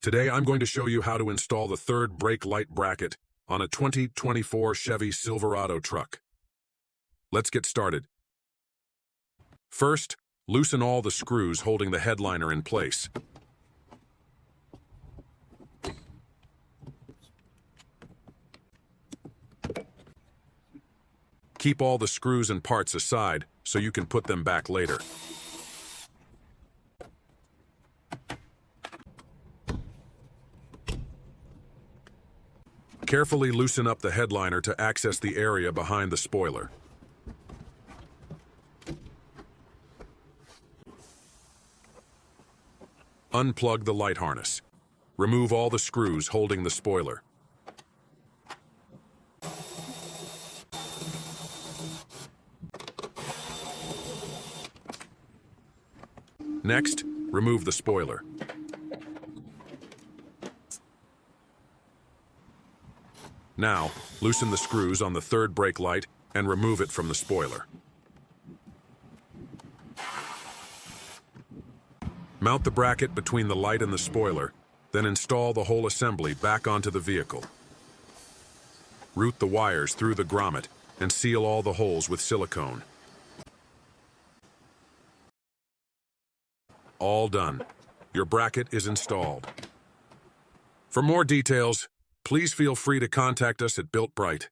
Today I'm going to show you how to install the third brake light bracket on a 2024 Chevy Silverado truck. Let's get started. First, loosen all the screws holding the headliner in place. Keep all the screws and parts aside so you can put them back later. Carefully loosen up the headliner to access the area behind the spoiler. Unplug the light harness. Remove all the screws holding the spoiler. Next, remove the spoiler. Now, loosen the screws on the third brake light and remove it from the spoiler. Mount the bracket between the light and the spoiler, then install the whole assembly back onto the vehicle. Route the wires through the grommet and seal all the holes with silicone. All done. Your bracket is installed. For more details, please feel free to contact us at BUILTBRIGHT.